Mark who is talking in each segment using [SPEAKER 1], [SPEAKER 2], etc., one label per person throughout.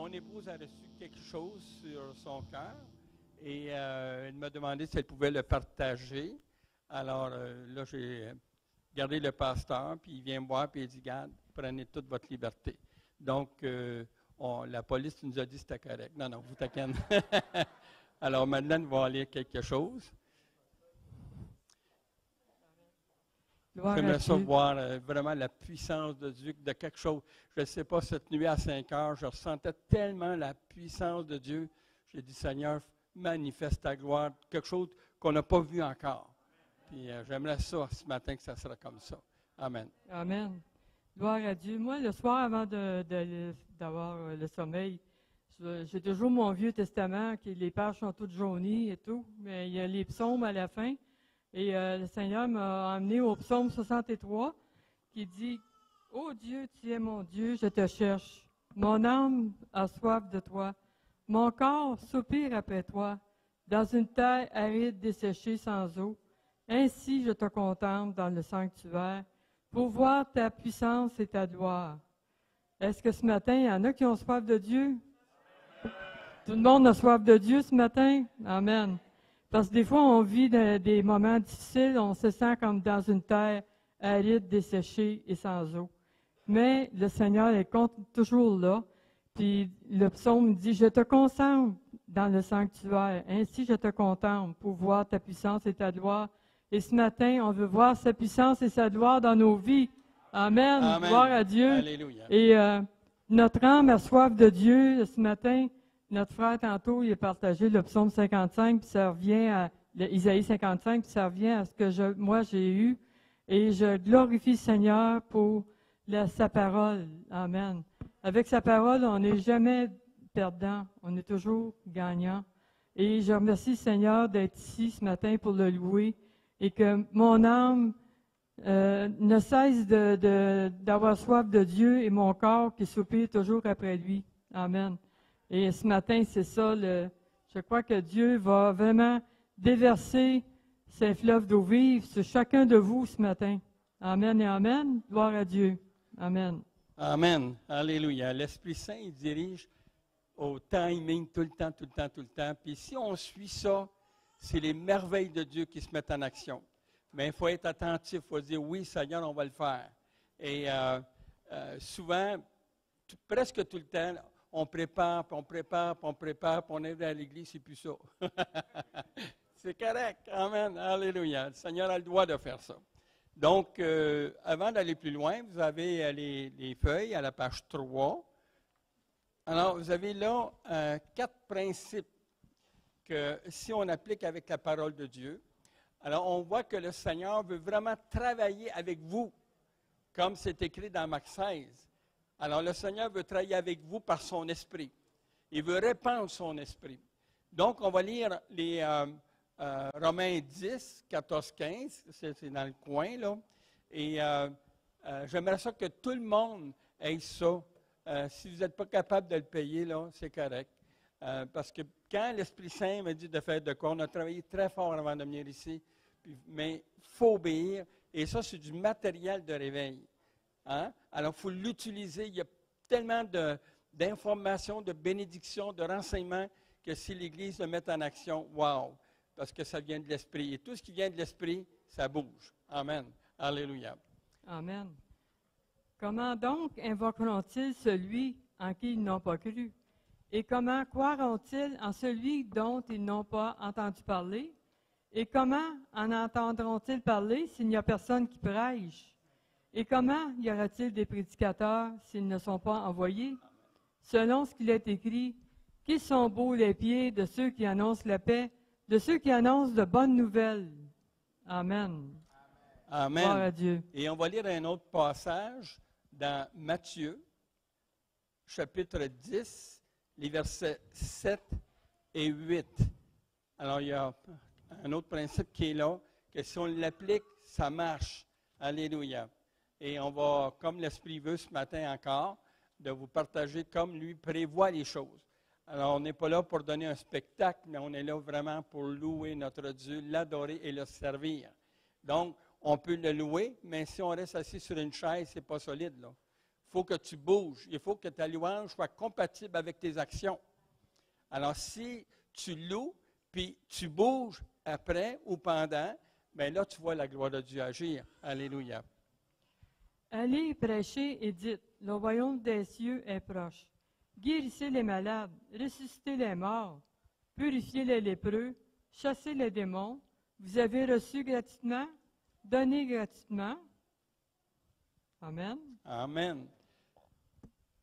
[SPEAKER 1] mon épouse a reçu quelque chose sur son cœur et elle m'a demandé si elle pouvait le partager. Alors là, j'ai gardé le pasteur, puis il vient me voir, puis il dit, garde, prenez toute votre liberté. Donc, la police nous a dit que c'était correct. Non, vous taquinez. Alors maintenant, nous allons lire quelque chose. J'aimerais ça voir vraiment la puissance de Dieu, de quelque chose. Je ne sais pas, cette nuit à 5 heures, je ressentais tellement la puissance de Dieu. J'ai dit, Seigneur, manifeste ta gloire, quelque chose qu'on n'a pas vu encore. Puis j'aimerais ça ce matin que ça sera comme ça. Amen.
[SPEAKER 2] Amen. Gloire à Dieu. Moi, le soir, avant d'avoir le sommeil, j'ai toujours mon Vieux Testament, les pages sont toutes jaunies et tout, mais il y a les psaumes à la fin. Et le Seigneur m'a emmené au psaume 63 qui dit « Ô Dieu, tu es mon Dieu, je te cherche. Mon âme a soif de toi. Mon corps soupire après toi, dans une terre aride desséchée sans eau. Ainsi je te contemple dans le sanctuaire pour voir ta puissance et ta gloire. » Est-ce que ce matin, il y en a qui ont soif de Dieu? Tout le monde a soif de Dieu ce matin? Amen. Parce que des fois, on vit des moments difficiles, on se sent comme dans une terre aride, desséchée et sans eau. Mais le Seigneur est toujours là. Puis le psaume dit, « Je te contemple dans le sanctuaire, ainsi je te contemple pour voir ta puissance et ta gloire. » Et ce matin, on veut voir sa puissance et sa gloire dans nos vies. Amen.
[SPEAKER 1] Amen.
[SPEAKER 2] Gloire à Dieu.
[SPEAKER 1] Alléluia.
[SPEAKER 2] Et notre âme a soif de Dieu ce matin. Notre frère, tantôt, il a partagé le psaume 55, puis ça revient à Isaïe 55, puis ça revient à ce que moi j'ai eu. Et je glorifie le Seigneur pour sa parole. Amen. Avec sa parole, on n'est jamais perdant, on est toujours gagnant. Et je remercie le Seigneur d'être ici ce matin pour le louer et que mon âme ne cesse d'avoir soif de Dieu et mon corps qui soupire toujours après lui. Amen. Et ce matin, c'est ça, je crois que Dieu va vraiment déverser ses fleuves d'eau vive sur chacun de vous ce matin. Amen et amen. Gloire à Dieu. Amen.
[SPEAKER 1] Amen. Alléluia. L'Esprit Saint, il dirige au timing tout le temps, tout le temps, tout le temps. Puis si on suit ça, c'est les merveilles de Dieu qui se mettent en action. Mais il faut être attentif, il faut dire, oui, Seigneur, on va le faire. Et souvent, presque tout le temps, on prépare, puis on prépare, puis on prépare, puis on est à l'église, c'est plus ça. C'est correct. Amen. Alléluia. Le Seigneur a le droit de faire ça. Donc, avant d'aller plus loin, vous avez les feuilles à la page 3. Alors, vous avez là 4 principes que si on applique avec la parole de Dieu, alors on voit que le Seigneur veut vraiment travailler avec vous, comme c'est écrit dans Marc 16. Alors, le Seigneur veut travailler avec vous par son esprit. Il veut répandre son esprit. Donc, on va lire les Romains 10, 14, 15. C'est dans le coin, là. Et j'aimerais ça que tout le monde ait ça. Si vous n'êtes pas capable de le payer, là, c'est correct. Parce que quand l'Esprit Saint m'a dit de faire de quoi, on a travaillé très fort avant de venir ici. Mais il faut obéir. Et ça, c'est du matériel de réveil. Hein? Alors, il faut l'utiliser. Il y a tellement d'informations, de bénédictions, de renseignements que si l'Église le met en action, wow! Parce que ça vient de l'Esprit. Et tout ce qui vient de l'Esprit, ça bouge. Amen. Alléluia.
[SPEAKER 2] Amen. Comment donc invoqueront-ils celui en qui ils n'ont pas cru? Et comment croiront-ils en celui dont ils n'ont pas entendu parler? Et comment en entendront-ils parler s'il n'y a personne qui prêche? Et comment y aura-t-il des prédicateurs s'ils ne sont pas envoyés? Selon ce qu'il est écrit, qu'ils sont beaux les pieds de ceux qui annoncent la paix, de ceux qui annoncent de bonnes nouvelles. Amen.
[SPEAKER 1] Amen.
[SPEAKER 2] Gloire à Dieu.
[SPEAKER 1] Et on va lire un autre passage dans Matthieu, chapitre 10, les versets 7 et 8. Alors, il y a un autre principe qui est là, que si on l'applique, ça marche. Alléluia. Et on va, comme l'Esprit veut ce matin encore, de vous partager comme lui prévoit les choses. Alors, on n'est pas là pour donner un spectacle, mais on est là vraiment pour louer notre Dieu, l'adorer et le servir. Donc, on peut le louer, mais si on reste assis sur une chaise, ce n'est pas solide, là. faut que tu bouges. Il faut que ta louange soit compatible avec tes actions. Alors, si tu loues, puis tu bouges après ou pendant, bien là, tu vois la gloire de Dieu agir. Alléluia.
[SPEAKER 2] Allez prêcher et dites, le royaume des cieux est proche. Guérissez les malades, ressuscitez les morts, purifiez les lépreux, chassez les démons. Vous avez reçu gratuitement, donnez gratuitement. Amen.
[SPEAKER 1] Amen.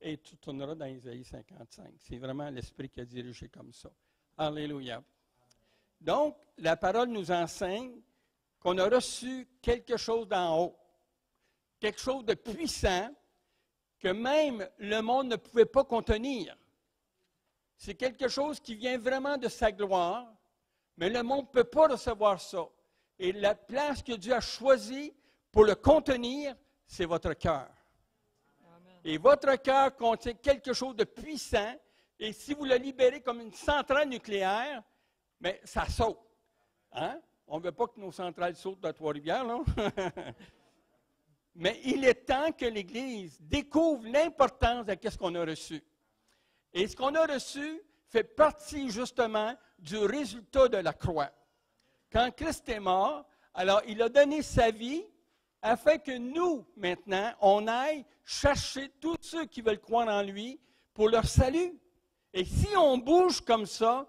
[SPEAKER 1] Et tu tourneras dans Isaïe 55. C'est vraiment l'Esprit qui a dirigé comme ça. Alléluia. Donc, la parole nous enseigne qu'on a reçu quelque chose d'en haut, quelque chose de puissant que même le monde ne pouvait pas contenir. C'est quelque chose qui vient vraiment de sa gloire, mais le monde ne peut pas recevoir ça. Et la place que Dieu a choisie pour le contenir, c'est votre cœur. Et votre cœur contient quelque chose de puissant, et si vous le libérez comme une centrale nucléaire, mais ça saute. Hein? On ne veut pas que nos centrales sautent dans Trois-Rivières, là. Mais il est temps que l'Église découvre l'importance de ce qu'on a reçu. Et ce qu'on a reçu fait partie justement du résultat de la croix. Quand Christ est mort, alors il a donné sa vie afin que nous, maintenant, on aille chercher tous ceux qui veulent croire en lui pour leur salut. Et si on bouge comme ça,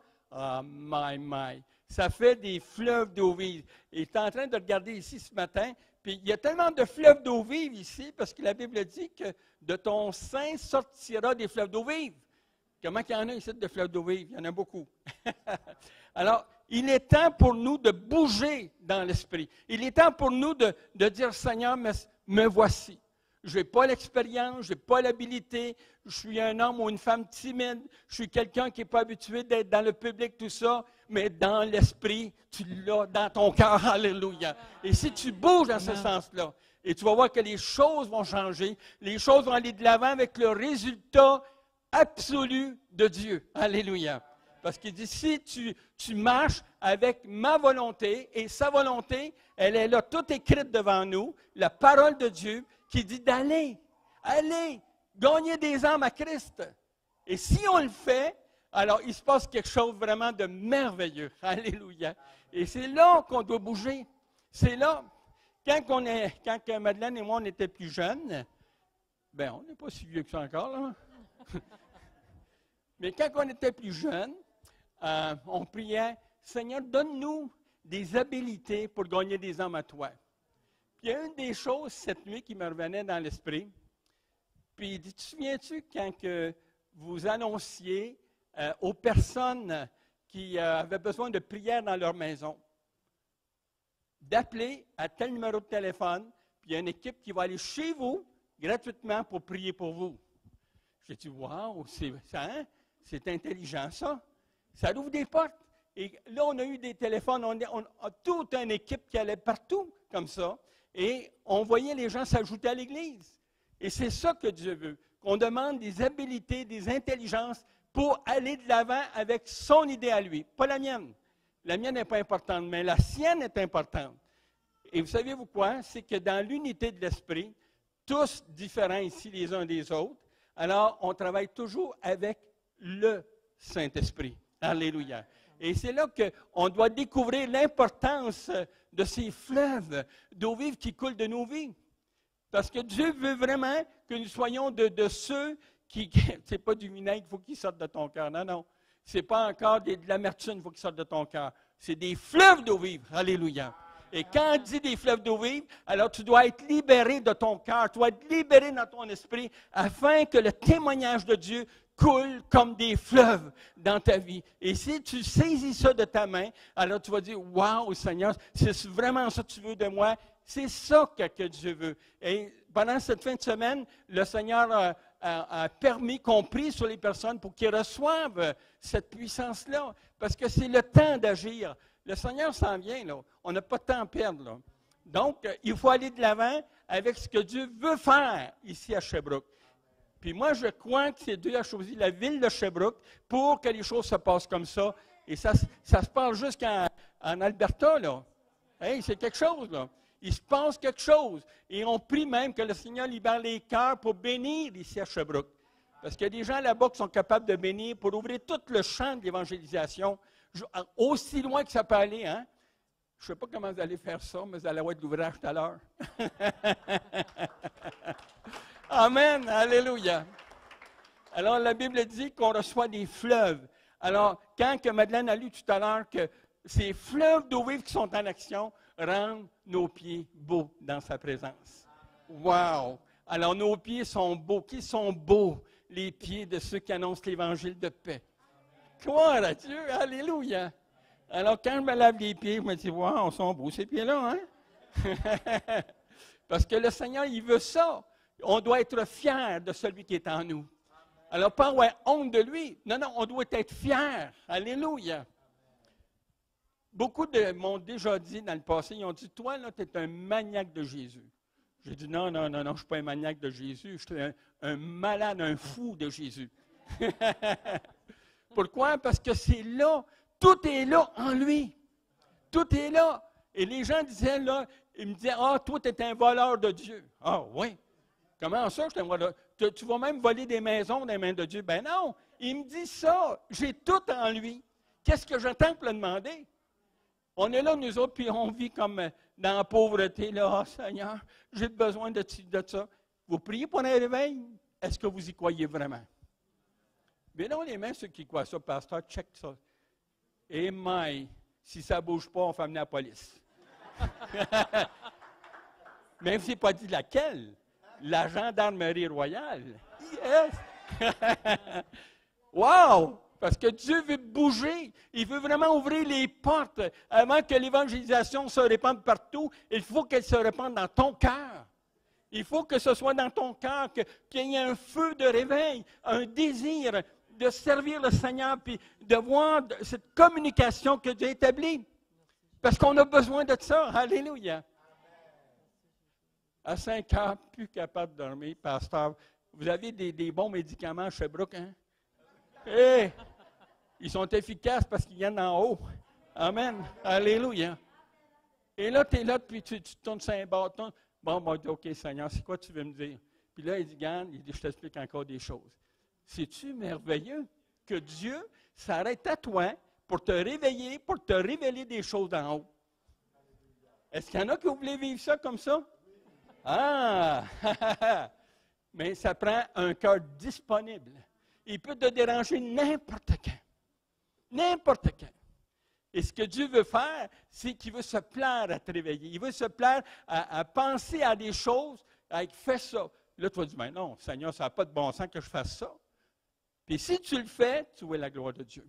[SPEAKER 1] ça fait des fleuves d'eau vive. Et je suis en train de regarder ici ce matin, puis il y a tellement de fleuves d'eau vive ici, parce que la Bible dit que de ton sein sortira des fleuves d'eau vive. Comment il y en a ici de fleuves d'eau vive? Il y en a beaucoup. Alors, il est temps pour nous de bouger dans l'esprit. Il est temps pour nous de dire, Seigneur, me voici. Je n'ai pas l'expérience, je n'ai pas l'habilité, je suis un homme ou une femme timide, je suis quelqu'un qui n'est pas habitué d'être dans le public, tout ça, mais dans l'esprit, tu l'as dans ton cœur, alléluia. Et si tu bouges dans ce sens-là, et tu vas voir que les choses vont changer, les choses vont aller de l'avant avec le résultat absolu de Dieu, alléluia. Parce qu'il dit, si tu marches avec ma volonté, et sa volonté, elle est là, toute écrite devant nous, la parole de Dieu, qui dit d'aller, gagner des âmes à Christ. Et si on le fait, alors il se passe quelque chose vraiment de merveilleux. Alléluia. Et c'est là qu'on doit bouger. C'est là. Quand Madeleine et moi, on était plus jeunes, bien, on n'est pas si vieux que ça encore, là. Mais quand on était plus jeunes, on priait, Seigneur, donne-nous des habiletés pour gagner des âmes à toi. Puis il y a une des choses cette nuit qui me revenait dans l'esprit. Puis il dit, te souviens-tu quand que vous annonciez aux personnes qui avaient besoin de prière dans leur maison, d'appeler à tel numéro de téléphone, puis il y a une équipe qui va aller chez vous gratuitement pour prier pour vous. J'ai dit, wow, c'est intelligent ça. Ça ouvre des portes. Et là, on a eu des téléphones, on a toute une équipe qui allait partout comme ça. Et on voyait les gens s'ajouter à l'Église. Et c'est ça que Dieu veut, qu'on demande des habiletés, des intelligences pour aller de l'avant avec son idée à lui, pas la mienne. La mienne n'est pas importante, mais la sienne est importante. Et vous savez-vous quoi? C'est que dans l'unité de l'esprit, tous différents ici les uns des autres, alors on travaille toujours avec le Saint-Esprit. Alléluia. Et c'est là qu'on doit découvrir l'importance de ces fleuves d'eau vive qui coulent de nos vies. Parce que Dieu veut vraiment que nous soyons de ceux qui... Ce n'est pas du vinaigre qu'il faut qu'il sorte de ton cœur. Non, non. Ce n'est pas encore de l'amertume qu'il faut qu'il sorte de ton cœur. C'est des fleuves d'eau vive. Alléluia. Et quand on dit des fleuves d'eau vive, alors tu dois être libéré de ton cœur, tu dois être libéré dans ton esprit, afin que le témoignage de Dieu coule comme des fleuves dans ta vie. Et si tu saisis ça de ta main, alors tu vas dire, « Wow, Seigneur, c'est vraiment ça que tu veux de moi. » C'est ça que Dieu veut. Et pendant cette fin de semaine, le Seigneur a permis qu'on prie sur les personnes pour qu'ils reçoivent cette puissance-là. Parce que c'est le temps d'agir. Le Seigneur s'en vient, là. On n'a pas de temps à perdre, là. Donc, il faut aller de l'avant avec ce que Dieu veut faire ici à Sherbrooke. Puis moi, je crois que Dieu a choisi la ville de Sherbrooke pour que les choses se passent comme ça. Et ça se passe jusqu'en Alberta, là. Hey, c'est quelque chose, là. Il se passe quelque chose. Et on prie même que le Seigneur libère les cœurs pour bénir ici à Sherbrooke. Parce qu'il y a des gens là-bas qui sont capables de bénir pour ouvrir tout le champ de l'évangélisation, aussi loin que ça peut aller. Hein? Je ne sais pas comment vous allez faire ça, mais vous allez avoir de l'ouvrage tout à l'heure. Amen, alléluia. Alors, la Bible dit qu'on reçoit des fleuves. Alors, quand que Madeleine a lu tout à l'heure que ces fleuves d'eau vive qui sont en action rendent nos pieds beaux dans sa présence. Wow! Alors, nos pieds sont beaux. Qui sont beaux? Les pieds de ceux qui annoncent l'Évangile de paix. Gloire à Dieu! Alléluia! Alors, quand je me lave les pieds, je me dis, wow, ils sont beaux ces pieds-là, hein? Parce que le Seigneur, il veut ça. On doit être fiers de celui qui est en nous. Alors, pas avoir honte de lui. Non, non, on doit être fiers. Alléluia. Beaucoup m'ont déjà dit dans le passé, ils ont dit, toi, là, tu es un maniaque de Jésus. J'ai dit, non, non, non, non, je ne suis pas un maniaque de Jésus. Je suis un malade, un fou de Jésus. Pourquoi? Parce que c'est là, tout est là en lui. Tout est là. Et les gens disaient, là, ils me disaient, ah, toi, tu es un voleur de Dieu. Ah, oui. Comment ça, je suis un voleur? Tu vas même voler des maisons des mains de Dieu. Ben non, il me dit ça. J'ai tout en lui. Qu'est-ce que j'attends pour le demander? On est là, nous autres, puis on vit comme dans la pauvreté. Là, oh, Seigneur, j'ai besoin de ça. Vous priez pour un réveil? Est-ce que vous y croyez vraiment? Mais non, les mains, ceux qui croient ça, pasteur, check ça. Et si ça ne bouge pas, on fait amener la police. Même si n'est pas dit laquelle. La gendarmerie royale. Yes! Wow! Parce que Dieu veut bouger. Il veut vraiment ouvrir les portes. Avant que l'évangélisation se répande partout, il faut qu'elle se répande dans ton cœur. Il faut que ce soit dans ton cœur, qu'il y ait un feu de réveil, un désir de servir le Seigneur, puis de voir cette communication que Dieu a établie. Parce qu'on a besoin de ça. Alléluia. À 5 heures, plus capable de dormir, pasteur. Vous avez des bons médicaments à Sherbrooke, hein? Hey, ils sont efficaces parce qu'ils viennent d'en haut. Amen. Alléluia. Et là, tu es là, puis tu tournes sur un bâton. Bon, OK, Seigneur, c'est quoi tu veux me dire? Puis là, il dit, Garde, je t'explique encore des choses. C'est-tu merveilleux que Dieu s'arrête à toi pour te réveiller, pour te révéler des choses d'en haut? Est-ce qu'il y en a qui voulaient vivre ça comme ça? Ah! Mais ça prend un cœur disponible. Il peut te déranger n'importe quand. N'importe quand. Et ce que Dieu veut faire, c'est qu'il veut se plaire à te réveiller. Il veut se plaire à penser à des choses, à faire ça. Là, tu vas dire, mais non, Seigneur, ça n'a pas de bon sens que je fasse ça. Puis si tu le fais, tu vois la gloire de Dieu.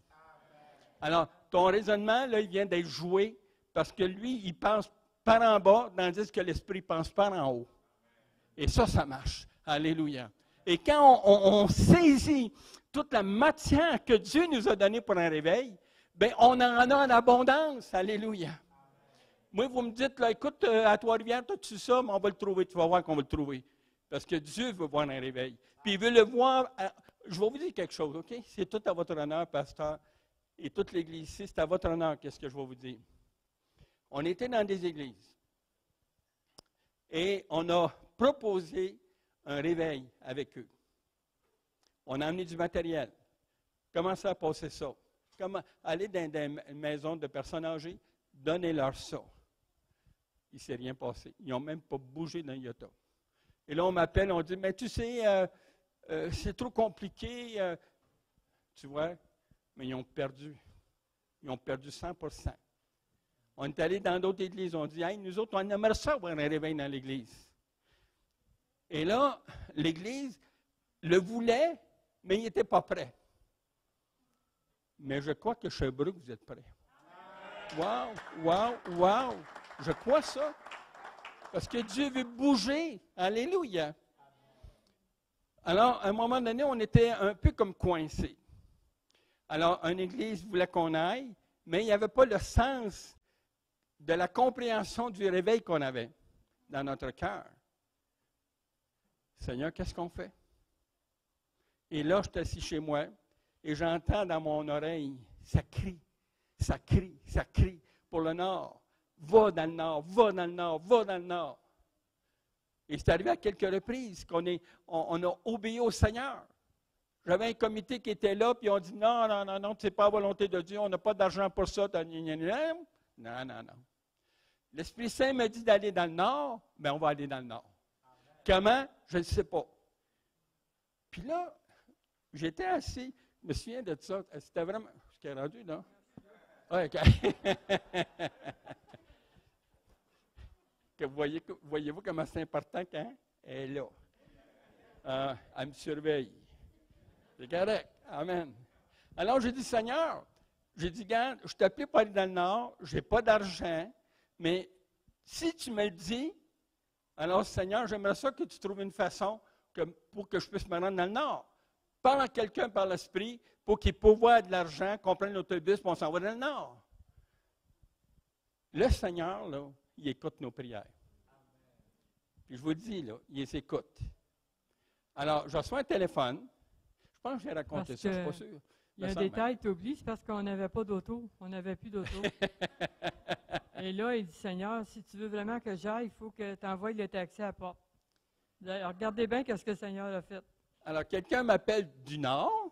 [SPEAKER 1] Alors, ton raisonnement, là, il vient d'être joué parce que lui, il pense par en bas, tandis que l'Esprit pense par en haut. Et ça marche. Alléluia. Et quand on saisit toute la matière que Dieu nous a donnée pour un réveil, bien, on en a en abondance. Alléluia. Moi, vous me dites, là, écoute, à Trois-Rivières, as-tu ça? Mais on va le trouver. Tu vas voir qu'on va le trouver. Parce que Dieu veut voir un réveil. Puis il veut le voir. Je vais vous dire quelque chose, OK? C'est tout à votre honneur, pasteur. Et toute l'Église ici, c'est à votre honneur, qu'est-ce que je vais vous dire. On était dans des églises. Et on a proposé un réveil avec eux. On a amené du matériel. Comment ça a passé ça? Comment aller dans des maisons de personnes âgées, donnez-leur ça. Il ne s'est rien passé. Ils n'ont même pas bougé d'un iota. Et là, on m'appelle, on dit, mais tu sais, c'est trop compliqué. Tu vois, mais ils ont perdu. Ils ont perdu 100%. On est allé dans d'autres églises, on dit, hey, nous autres, on aimerait ça avoir un réveil dans l'église. Et là, l'église le voulait, mais il n'était pas prêt. Mais je crois que Sherbrooke, vous êtes prêts. Wow, wow, wow. Je crois ça. Parce que Dieu veut bouger. Alléluia. Alors, à un moment donné, on était un peu comme coincés. Alors, une église voulait qu'on aille, mais il n'y avait pas le sens de la compréhension du réveil qu'on avait dans notre cœur. Seigneur, qu'est-ce qu'on fait? Et là, je suis assis chez moi et j'entends dans mon oreille, ça crie, ça crie, ça crie pour le nord, va dans le nord, va dans le nord, va dans le nord. Et c'est arrivé à quelques reprises on a obéi au Seigneur. J'avais un comité qui était là, puis on dit non, non, non, non, c'est pas la volonté de Dieu, on n'a pas d'argent pour ça. Non, non, non. L'Esprit Saint m'a dit d'aller dans le nord, bien on va aller dans le nord. Comment? Je ne sais pas. Puis là, j'étais assis, je me souviens de ça, c'était vraiment. Ce qui est rendu, là? Ouais, OK. Voyez-vous comment c'est important quand elle est là? Elle me surveille. C'est correct. Amen. Alors, j'ai dit, Seigneur, regarde, je t'ai appelé pour aller dans le nord, je n'ai pas d'argent, mais si tu me le dis, alors, Seigneur, j'aimerais ça que tu trouves une façon pour que je puisse me rendre dans le nord. Parle à quelqu'un par l'Esprit pour qu'il pourvoie de l'argent, qu'on prenne l'autobus, puis on s'en va dans le nord. Le Seigneur, là, il écoute nos prières. Puis je vous le dis, là, il les écoute. Alors, je reçois un téléphone. Je pense que j'ai raconté ça, je ne suis pas sûr.
[SPEAKER 2] Il y a un détail que tu oublies, c'est parce qu'on n'avait pas d'auto. On n'avait plus d'auto. Et là, il dit, Seigneur, si tu veux vraiment que j'aille, il faut que tu envoies le taxi à la porte. Alors, regardez bien ce que le Seigneur a fait.
[SPEAKER 1] Alors, quelqu'un m'appelle du Nord,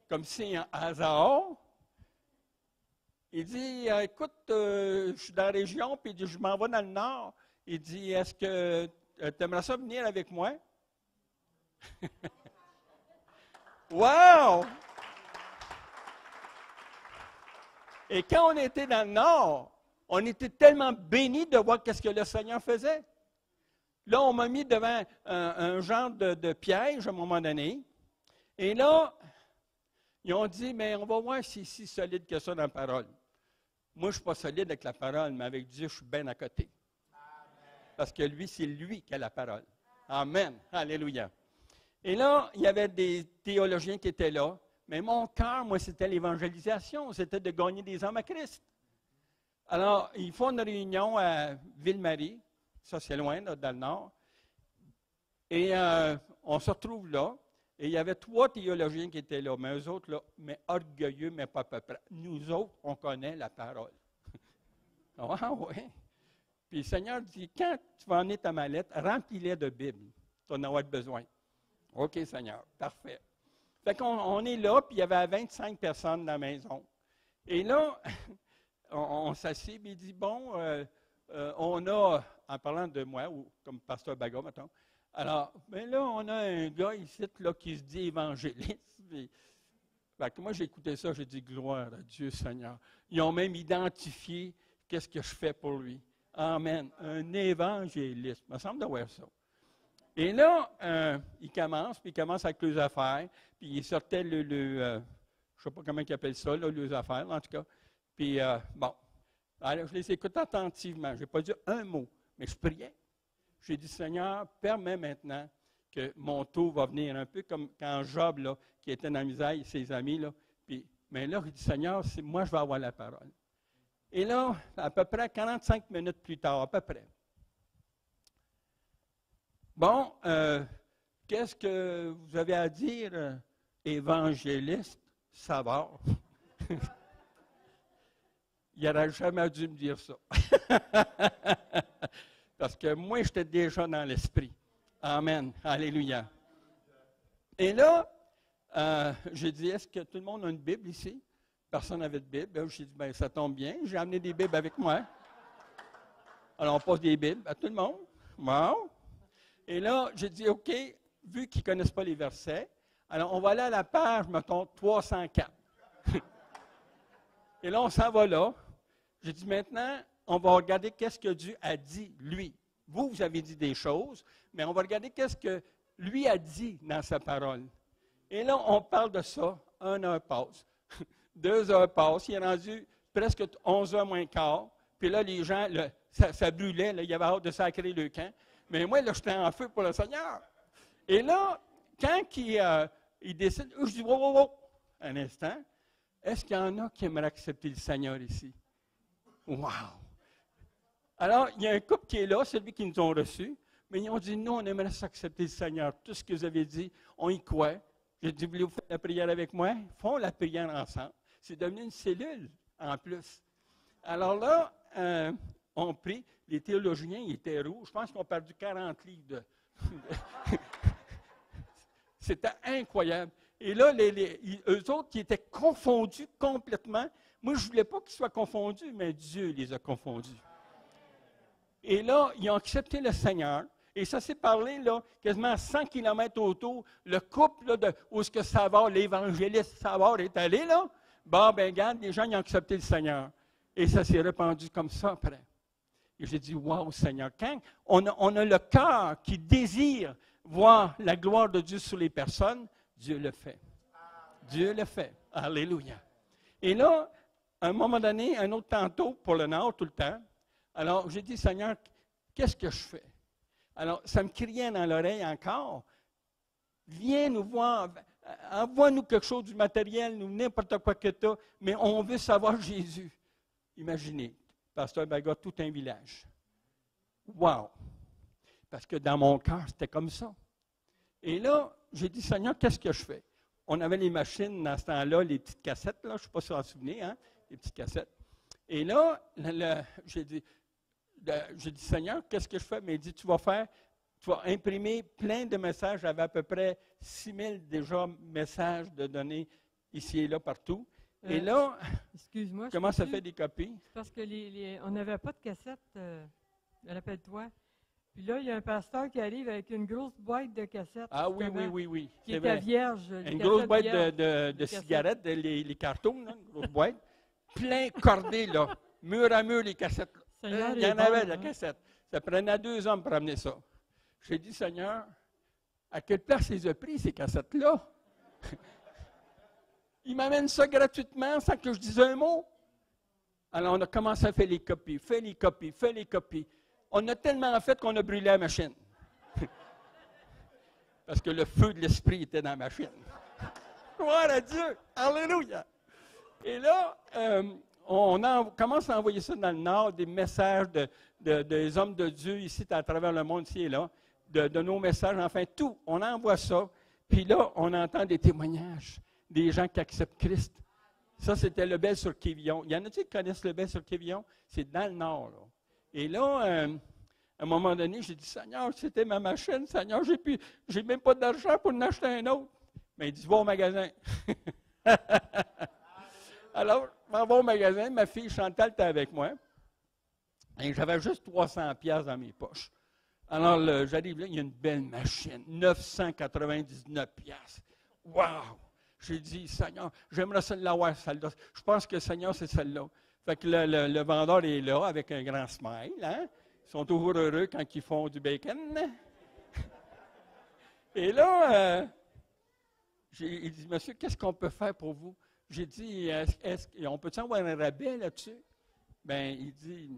[SPEAKER 1] comme si un hasard. Il dit, écoute, je suis dans la région, puis il dit, je m'en vais dans le Nord. Il dit, est-ce que tu aimerais ça venir avec moi? Wow! Et quand on était dans le Nord, on était tellement bénis de voir ce que le Seigneur faisait. Là, on m'a mis devant un genre de piège à un moment donné. Et là, ils ont dit, mais on va voir si c'est si solide que ça dans la parole. Moi, je ne suis pas solide avec la parole, mais avec Dieu, je suis bien à côté. Parce que lui, c'est lui qui a la parole. Amen. Alléluia. Et là, il y avait des théologiens qui étaient là. Mais mon cœur, moi, c'était l'évangélisation. C'était de gagner des hommes à Christ. Alors, ils font une réunion à Ville-Marie. Ça, c'est loin, là, dans le nord. Et on se retrouve là. Et il y avait 3 théologiens qui étaient là. Mais eux autres, là, mais orgueilleux, mais pas à peu près. Nous autres, on connaît la parole. Ah oui. Puis le Seigneur dit, quand tu vas emmener ta mallette, remplis-les de Bible. Tu vas en avoir besoin. OK, Seigneur. Parfait. Fait qu'on est là, puis il y avait 25 personnes dans la maison. Et là, on s'assied, puis il dit, bon, on a, en parlant de moi, ou comme pasteur Baga, mettons, alors, ben là, on a un gars ici là, qui se dit évangéliste. Puis, fait que moi, j'ai écouté ça, j'ai dit, gloire à Dieu, Seigneur. Ils ont même identifié qu'est-ce que je fais pour lui. Amen. Un évangéliste. Il me semble d'avoir ça. Et là, il commence avec les affaires, puis il sortait je ne sais pas comment il appelle ça, là, les affaires, en tout cas. Puis, bon, alors, je les écoute attentivement. Je n'ai pas dit un mot, mais je priais. J'ai dit, Seigneur, permets maintenant que mon tour va venir, un peu comme quand Job, là, qui était dans la misère, ses amis, là, puis, mais là, il dit, Seigneur, moi, je vais avoir la parole. Et là, à peu près 45 minutes plus tard, à peu près. Bon, qu'est-ce que vous avez à dire, évangéliste Savard? Il n'aurait jamais dû me dire ça. Parce que moi, j'étais déjà dans l'esprit. Amen. Alléluia. Et là, j'ai dit, est-ce que tout le monde a une Bible ici? Personne n'avait de Bible. J'ai dit, bien, ça tombe bien. J'ai amené des Bibles avec moi. Alors, on passe des Bibles à tout le monde. Wow. Et là, j'ai dit, OK, vu qu'ils ne connaissent pas les versets, alors on va aller à la page, mettons, 304. Et là, on s'en va là. J'ai dit, maintenant, on va regarder qu'est-ce que Dieu a dit, lui. Vous avez dit des choses, mais on va regarder qu'est-ce que lui a dit dans sa parole. Et là, on parle de ça. 1 heure passe. 2 heures passent. Il est rendu presque 11 heures moins quart. Puis là, les gens, ça brûlait. Là, il y avait hâte de sacrer le camp. Mais moi, là, j'étais en feu pour le Seigneur. Et là, quand il décide, je dis, wow, un instant, est-ce qu'il y en a qui aimeraient accepter le Seigneur ici? Wow! Alors, il y a un couple qui est là, celui qui nous ont reçus, mais ils ont dit, nous, on aimerait s'accepter le Seigneur. Tout ce que vous avez dit, on y croit. J'ai dit, voulez-vous faire la prière avec moi? Ils font la prière ensemble. C'est devenu une cellule, en plus. Alors là, ont pris, les théologiens, ils étaient rouges. Je pense qu'ils ont perdu 40 livres de... C'était incroyable. Et là, eux autres, qui étaient confondus complètement. Moi, je ne voulais pas qu'ils soient confondus, mais Dieu les a confondus. Et là, ils ont accepté le Seigneur. Et ça s'est parlé, là, quasiment à 100 km autour. Le couple, là, où est-ce que Savard, l'évangéliste Savard est allé, là? Bon, ben, regarde, les gens, ils ont accepté le Seigneur. Et ça s'est répandu comme ça après. Et j'ai dit, wow, Seigneur, quand on a le cœur qui désire voir la gloire de Dieu sur les personnes, Dieu le fait. Dieu le fait. Alléluia. Et là, à un moment donné, un autre tantôt, pour le Nord, tout le temps, alors j'ai dit, Seigneur, qu'est-ce que je fais? Alors, ça me criait dans l'oreille encore. Viens nous voir, envoie-nous quelque chose du matériel, nous n'importe quoi que tu as, mais on veut savoir Jésus. Imaginez, Pasteur Baga, tout un village. Wow! Parce que dans mon cœur, c'était comme ça. Et là, j'ai dit, Seigneur, qu'est-ce que je fais? On avait les machines dans ce temps-là, les petites cassettes, là, je ne sais pas si vous vous en souvenez, hein, les petites cassettes. Et là, j'ai dit, Seigneur, qu'est-ce que je fais? Mais il dit, tu vas imprimer plein de messages. J'avais à peu près 6000 déjà messages de donner ici et là, partout. Et là,
[SPEAKER 2] excuse-moi,
[SPEAKER 1] comment ça fait des copies?
[SPEAKER 2] Parce que on n'avait pas de cassette, rappelle-toi. Puis là, il y a un pasteur qui arrive avec une grosse boîte de cassettes.
[SPEAKER 1] Ah oui.
[SPEAKER 2] Qui était vierge.
[SPEAKER 1] Une grosse boîte de cigarettes, les cartons, là, une grosse boîte. Plein cordé, là. Mur à mur, les cassettes. Il y en avait, la cassette. Ça prenait 2 hommes pour amener ça. J'ai dit, Seigneur, à quelle place ils ont pris, ces cassettes-là? Ils m'amènent ça gratuitement sans que je dise un mot. Alors, on a commencé à faire les copies. On a tellement fait qu'on a brûlé la machine. Parce que le feu de l'Esprit était dans la machine. Gloire à Dieu! Alléluia! Et là, on commence à envoyer ça dans le Nord, des messages des hommes de Dieu ici, à travers le monde, ici et là, de nos messages, enfin tout. On envoie ça, puis là, on entend des témoignages, des gens qui acceptent Christ. Ça, c'était le Bel sur Quévillon. Il y en a-t-il qui connaissent le Bel sur Quévillon? C'est dans le Nord, là. Et là, à un moment donné, j'ai dit, Seigneur, c'était ma machine, Seigneur, j'ai même pas d'argent pour en acheter un autre. Mais il dit, va au magasin. Alors, je vais au magasin, ma fille Chantal était avec moi, et j'avais juste 300 piastres dans mes poches. Alors, j'arrive là, il y a une belle machine, 999 piastres. Wow! J'ai dit, Seigneur, j'aimerais l'avoir, celle-là. Je pense que, Seigneur, c'est celle-là. Fait que le vendeur est là, avec un grand smile, hein? Ils sont toujours heureux quand ils font du bacon. Et là, il dit, Monsieur, qu'est-ce qu'on peut faire pour vous? J'ai dit, on peut-tu avoir un rabais là-dessus? Bien, il dit,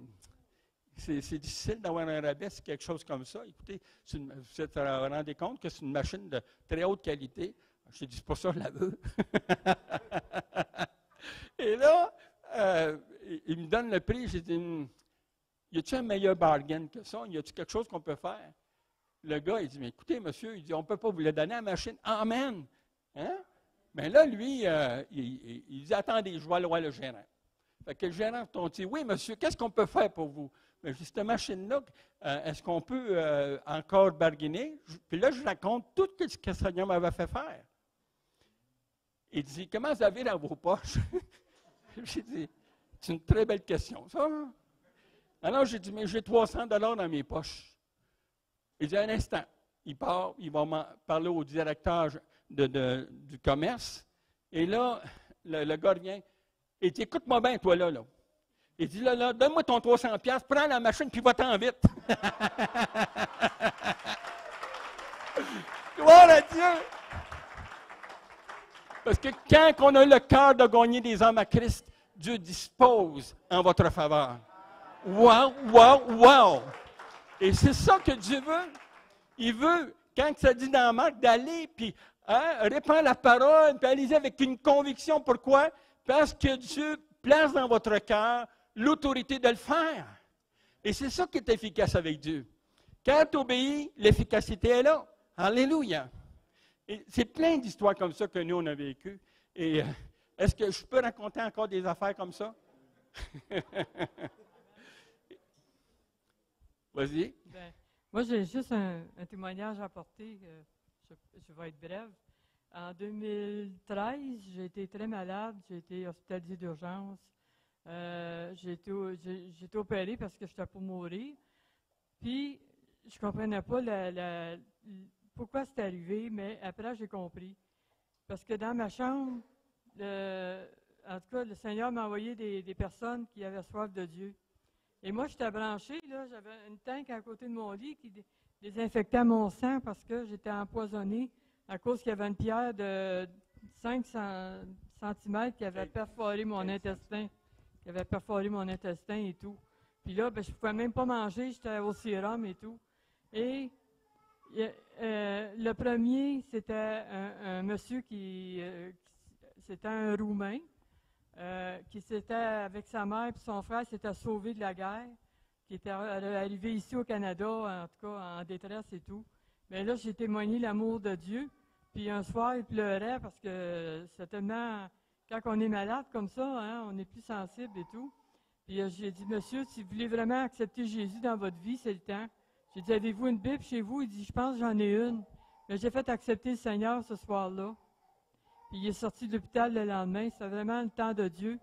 [SPEAKER 1] c'est difficile d'avoir un rabais, c'est quelque chose comme ça. Écoutez, vous vous rendez compte que c'est une machine de très haute qualité. J'ai dit, c'est pour ça que je la veux. Et là, il me donne le prix. J'ai dit, y a-t-il un meilleur bargain que ça? Y a-t-il quelque chose qu'on peut faire? Le gars, il dit, mais écoutez, monsieur, il dit, on ne peut pas vous le donner à la machine. Amen! Hein? Mais là, lui, il dit, attendez, je vais aller voir le gérant. Fait que le gérant a dit, oui, monsieur, qu'est-ce qu'on peut faire pour vous? Mais je dis, cette machine-là, est-ce qu'on peut encore bargainer? Puis là, je raconte tout ce que le Seigneur m'avait fait faire. Il dit, comment vous avez dans vos poches? J'ai dit, c'est une très belle question, ça. Alors, j'ai dit, mais j'ai 300 $ dans mes poches. Il dit, un instant. Il part, il va parler au directeur du commerce. Et là, le gars vient. Il dit, écoute-moi bien, toi, là. Il dit, là, donne-moi ton 300 $, prends la machine, puis va-t'en vite. Gloire à Dieu! Parce que quand on a le cœur de gagner des hommes à Christ, Dieu dispose en votre faveur. Wow, wow, wow! Et c'est ça que Dieu veut. Il veut, quand ça dit dans Marc, d'aller, puis répand la parole, puis allez-y avec une conviction. Pourquoi? Parce que Dieu place dans votre cœur l'autorité de le faire. Et c'est ça qui est efficace avec Dieu. Quand tu obéis, l'efficacité est là. Alléluia! Et c'est plein d'histoires comme ça que nous, on a vécues. Et est-ce que je peux raconter encore des affaires comme ça? Vas-y.
[SPEAKER 2] Ben, moi, j'ai juste un témoignage à apporter. Je vais être brève. En 2013, j'ai été très malade. J'ai été hospitalisée d'urgence. J'ai été opérée parce que j'étais pour mourir. Puis, je ne comprenais pas pourquoi c'était arrivé, mais après, j'ai compris. Parce que dans ma chambre, en tout cas, le Seigneur m'a envoyé des personnes qui avaient soif de Dieu. Et moi, j'étais branchée, là, j'avais une tank à côté de mon lit qui désinfectait mon sang parce que j'étais empoisonnée à cause qu'il y avait une pierre de 5 cm qui avait perforé mon intestin. Qui avait perforé mon intestin et tout. Puis là, ben, je ne pouvais même pas manger, j'étais au sérum et tout. Et le premier, c'était un monsieur c'était un Roumain, qui s'était, avec sa mère et son frère, s'était sauvé de la guerre, qui était arrivé ici au Canada, en tout cas en détresse et tout. Mais là, j'ai témoigné l'amour de Dieu. Puis un soir, il pleurait parce que c'est tellement... Quand on est malade comme ça, hein, on est plus sensible et tout. Puis j'ai dit, monsieur, si vous voulez vraiment accepter Jésus dans votre vie, c'est le temps. J'ai dit, avez-vous une Bible chez vous? Il dit, je pense que j'en ai une. Mais j'ai fait accepter le Seigneur ce soir-là. Puis il est sorti de l'hôpital le lendemain. C'était vraiment le temps de Dieu.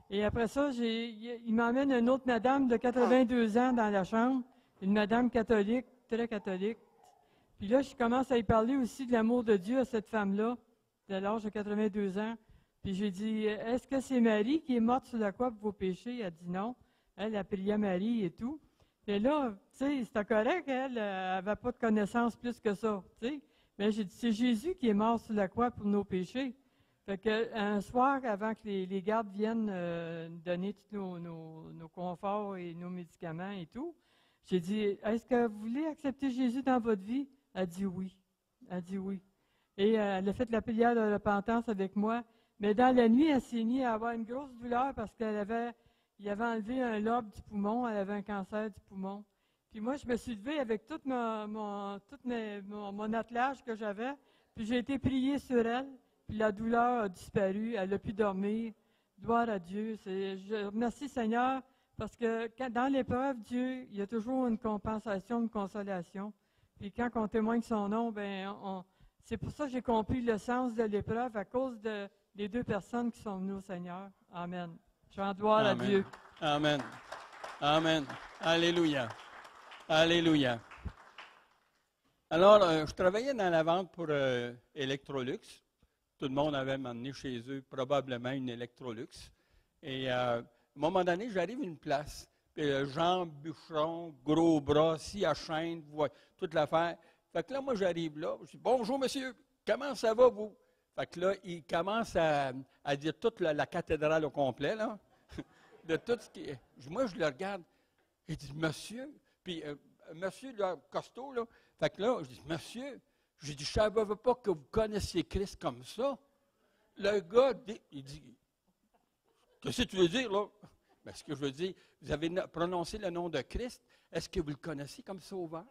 [SPEAKER 2] Et après ça, il m'emmène une autre madame de 82 ans dans la chambre. Une madame catholique, très catholique. Puis là, je commence à y parler aussi de l'amour de Dieu à cette femme-là, de l'âge de 82 ans. Puis j'ai dit, est-ce que c'est Marie qui est morte sur la croix pour vos péchés? Elle a dit non. Elle a prié à Marie et tout. Et là, tu sais, c'était correct, elle n'avait pas de connaissance plus que ça, tu sais. Mais j'ai dit, c'est Jésus qui est mort sur la croix pour nos péchés. Fait qu'un soir, avant que les gardes viennent donner tous nos conforts et nos médicaments et tout, j'ai dit, est-ce que vous voulez accepter Jésus dans votre vie? Elle dit oui. Elle dit oui. Et elle a fait la prière de repentance avec moi. Mais dans la nuit, elle s'est mise à avoir une grosse douleur parce il avait enlevé un lobe du poumon, elle avait un cancer du poumon. Puis moi, je me suis levée avec tout mon attelage que j'avais, puis j'ai été priée sur elle, puis la douleur a disparu, elle a pu dormir. Gloire à Dieu. Je remercie Seigneur parce que dans l'épreuve, Dieu, il y a toujours une compensation, une consolation. Puis quand on témoigne son nom, c'est pour ça que j'ai compris le sens de l'épreuve à cause des deux personnes qui sont venues au Seigneur. Amen. Je rends gloire à Dieu.
[SPEAKER 1] Amen. Amen. Alléluia. Alléluia. Alors, je travaillais dans la vente pour Electrolux. Tout le monde avait emmené chez eux probablement une Electrolux. Et à un moment donné, j'arrive à une place. Puis Jean Bûcheron, gros bras, scie à chaîne, toute l'affaire. Fait que là, moi, j'arrive là. Je dis, bonjour, monsieur. Comment ça va, vous? Fait que là, il commence à dire toute la cathédrale au complet, là. De tout ce qui est. Moi, je le regarde. Il dit, monsieur. Puis, monsieur, là, costaud, là. Fait que là, je dis, monsieur. J'ai dit, je ne savais pas que vous connaissiez Christ comme ça. Le gars, il dit, qu'est-ce que tu veux dire, là? Bien, ce que je veux dire, vous avez prononcé le nom de Christ. Est-ce que vous le connaissez comme sauveur?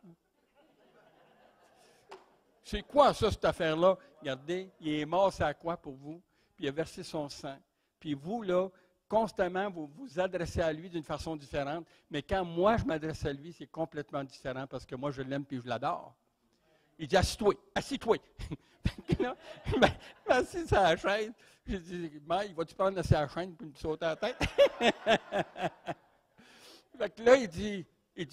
[SPEAKER 1] C'est quoi ça, cette affaire-là? Regardez, il est mort sur la croix pour vous, puis il a versé son sang. Puis vous, là, constamment, vous vous adressez à lui d'une façon différente. Mais quand moi, je m'adresse à lui, c'est complètement différent parce que moi, je l'aime puis je l'adore. Il dit, assis-toi, assis-toi. Assis sur la chaise. J'ai dit, il va-tu prendre sa chaîne puis me sauter à la tête? Fait que là, il dit,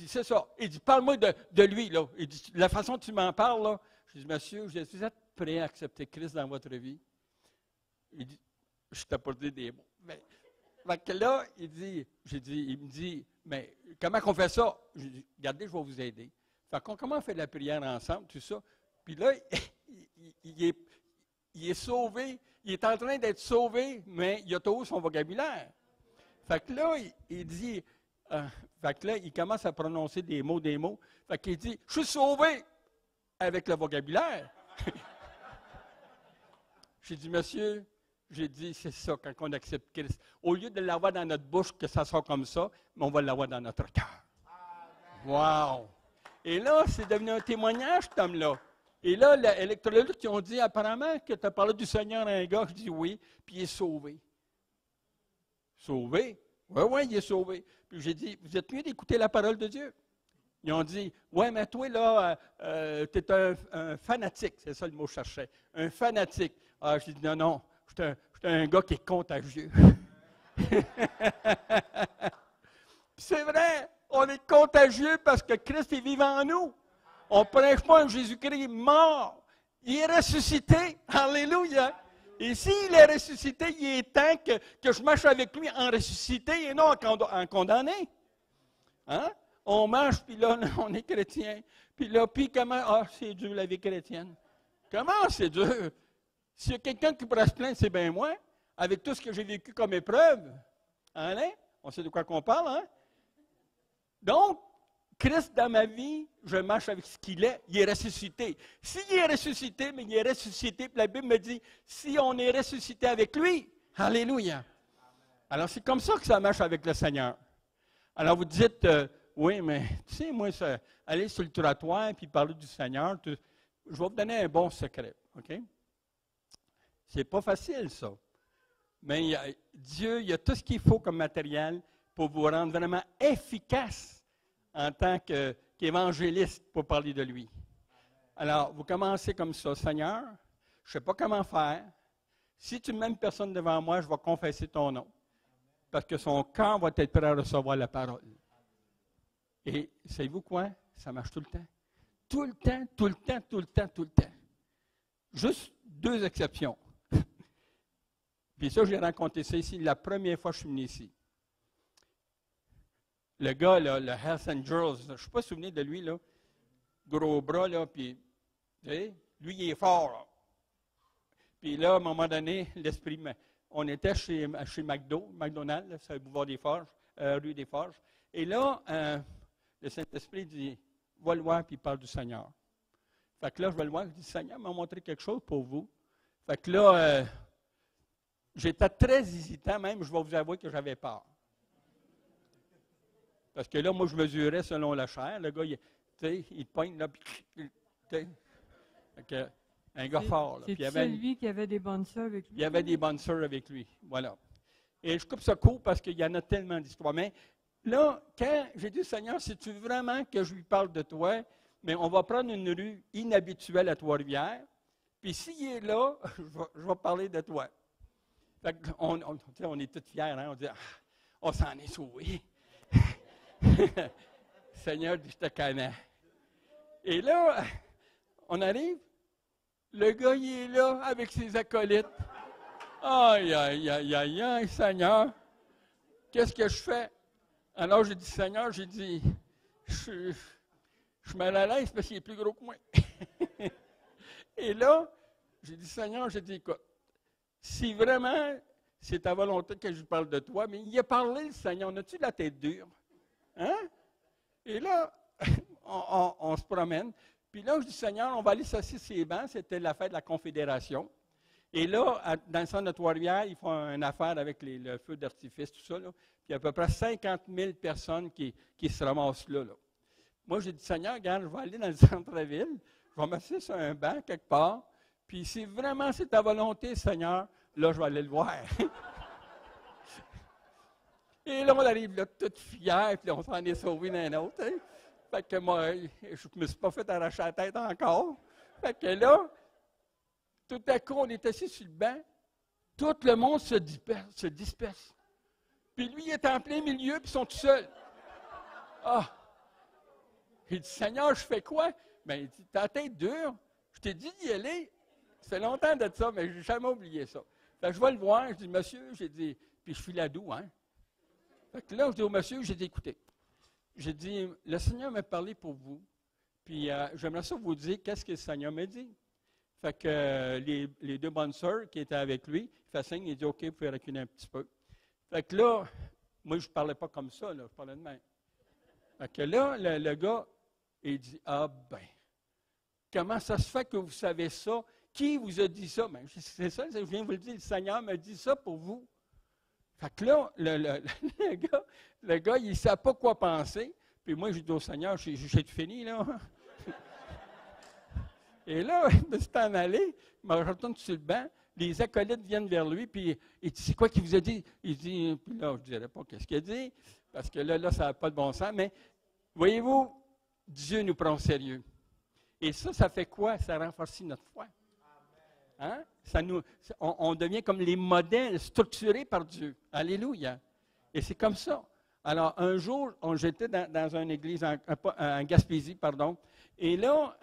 [SPEAKER 1] c'est ça. Il dit, parle-moi de lui, là. Il dit, la façon dont tu m'en parles, là. Je dis, monsieur, vous êtes prêt à accepter Christ dans votre vie? Il dit, je t'ai pas dit des mots. Mais, fait que là, il me dit, mais comment qu'on fait ça? Je dis, regardez, je vais vous aider. Fait qu'on commence à faire la prière ensemble, tout ça. Puis là, il est sauvé. Il est en train d'être sauvé, mais il a tout son vocabulaire. Fait que là, il dit, fait que là, il commence à prononcer des mots. Fait qu'il dit, je suis sauvé avec le vocabulaire. J'ai dit, monsieur, c'est ça quand on accepte Christ. Au lieu de l'avoir dans notre bouche, que ça soit comme ça, mais on va l'avoir dans notre cœur. Wow! Et là, c'est devenu un témoignage, cet homme-là. Et là, l'électrologue qui ont dit, apparemment, que tu as parlé du Seigneur à un gars. Je dis oui, puis il est sauvé. Sauvé? Oui, il est sauvé. Puis j'ai dit, vous êtes mieux d'écouter la parole de Dieu. Ils ont dit, ouais, mais toi, là, tu es un fanatique. C'est ça le mot que je cherchais. Un fanatique. Ah, j'ai dit, non, non, je suis un gars qui est contagieux. C'est vrai, on est contagieux parce que Christ est vivant en nous. On ne prêche pas un Jésus-Christ mort. Il est ressuscité. Alléluia. Et s'il est ressuscité, il est temps que je marche avec lui en ressuscité et non en condamné. Hein? On marche, puis là, on est chrétien. Puis là, puis comment? Ah, c'est dur la vie chrétienne. Comment c'est dur? S'il y a quelqu'un qui pourrait se plaindre, c'est bien moi, avec tout ce que j'ai vécu comme épreuve. Hein? On sait de quoi qu'on parle, hein? Donc, Christ dans ma vie, je marche avec ce qu'il est, il est ressuscité. S'il est ressuscité, mais il est ressuscité, puis la Bible me dit, si on est ressuscité avec lui, alléluia. Alors, c'est comme ça que ça marche avec le Seigneur. Alors, vous dites, oui, mais tu sais, moi, aller sur le trottoir et parler du Seigneur, je vais vous donner un bon secret, OK? C'est pas facile, ça. Mais Dieu, il y a tout ce qu'il faut comme matériel pour vous rendre vraiment efficace en tant qu'évangéliste pour parler de lui. Alors, vous commencez comme ça, Seigneur, je ne sais pas comment faire. Si tu ne mets une personne devant moi, je vais confesser ton nom. Parce que son cœur va être prêt à recevoir la parole. Et savez-vous quoi? Ça marche tout le temps. Tout le temps, tout le temps, tout le temps, tout le temps. Juste 2 exceptions. Puis ça, j'ai raconté ça ici la première fois que je suis venu ici. Le gars, là, le Hells Angels, je ne suis pas souvenu de lui, là. Gros bras, là, puis, tu sais, lui, il est fort, là. Puis là, à un moment donné, l'esprit, on était chez McDonald's, c'est le boulevard des Forges, rue des Forges. Et là, le Saint-Esprit dit, va le voir, puis il parle du Seigneur. Fait que là, je vais le voir, je dis, Seigneur m'a montré quelque chose pour vous. Fait que là, j'étais très hésitant, même, je vais vous avouer que j'avais peur. Parce que là, moi, je mesurais selon la chair. Le gars, il te pointe là, puis un gars fort. Là.
[SPEAKER 2] C'est celui qui avait des bonnes sœurs avec lui?
[SPEAKER 1] Il y avait des bonnes sœurs avec lui, voilà. Et je coupe ça court parce qu'il y en a tellement d'histoires. Mais là, quand j'ai dit, Seigneur, si tu veux vraiment que je lui parle de toi, mais on va prendre une rue inhabituelle à Trois-Rivières, puis s'il est là, je vais parler de toi. Fait on est tous fiers, hein? On dit, on s'en est sauvés. Seigneur, je te connais. Et là, on arrive, le gars, il est là avec ses acolytes. Aïe, aïe, aïe, aïe, aïe, Seigneur, qu'est-ce que je fais? Alors, j'ai dit, Seigneur, j'ai dit, je suis mal à l'aise parce qu'il est plus gros que moi. Et là, j'ai dit, Seigneur, j'ai dit, écoute, si vraiment c'est ta volonté que je parle de toi, mais il a parlé, le Seigneur, as-tu la tête dure? Hein? Et là, on se promène. Puis là, je dis, Seigneur, on va aller s'asseoir sur les bancs. C'était la fête de la Confédération. Et là, dans le centre de Trois-Rivières, ils font une affaire avec le feu d'artifice, tout ça. Là. Puis il y a à peu près 50 000 personnes qui se ramassent là. Moi, j'ai dit, Seigneur, regarde, je vais aller dans le centre-ville. Je vais m'asseoir sur un banc quelque part. Puis si vraiment c'est ta volonté, Seigneur, là, je vais aller le voir. Et là, on arrive là, tout fiers, puis on s'en est sauvé d'un autre. Hein? Fait que moi, je ne me suis pas fait arracher la tête encore. Fait que là, tout à coup, on est assis sur le banc. Tout le monde se disperse. Puis lui, il est en plein milieu, puis ils sont tout seuls. Ah! Il dit, Seigneur, je fais quoi? Bien, il dit, t'as la tête dure. Je t'ai dit d'y aller. Ça fait longtemps de ça, mais je n'ai jamais oublié ça. Fait que je vais le voir. Je dis, monsieur, j'ai dit, puis je suis là-doux, hein? Fait que là, je dis au monsieur, j'ai dit, écoutez, j'ai dit, le Seigneur m'a parlé pour vous, puis j'aimerais ça vous dire qu'est-ce que le Seigneur m'a dit. Fait que les 2 bonnes sœurs qui étaient avec lui, il fait signe, il dit, OK, vous pouvez reculer un petit peu. Fait que là, moi, je ne parlais pas comme ça, là, je parlais de même. Fait que là, le gars, il dit, ah ben, comment ça se fait que vous savez ça? Qui vous a dit ça? Ben, c'est ça, je viens de vous le dire, le Seigneur m'a dit ça pour vous. Fait que là, le gars, il ne savait pas quoi penser. Puis moi, j'ai dit au Seigneur, j'ai tout fini, là. Et là, il me s'est en allé, il me retourne sur le banc, les acolytes viennent vers lui, puis il dit, c'est quoi qu'il vous a dit? Il dit, puis là, je ne dirais pas qu'est-ce qu'il a dit, parce que là, ça n'a pas de bon sens, mais voyez-vous, Dieu nous prend au sérieux. Et ça fait quoi? Ça renforce notre foi. Hein? On devient comme les modèles structurés par Dieu. Alléluia. Et c'est comme ça. Alors, un jour, j'étais dans une église en Gaspésie, pardon, et là,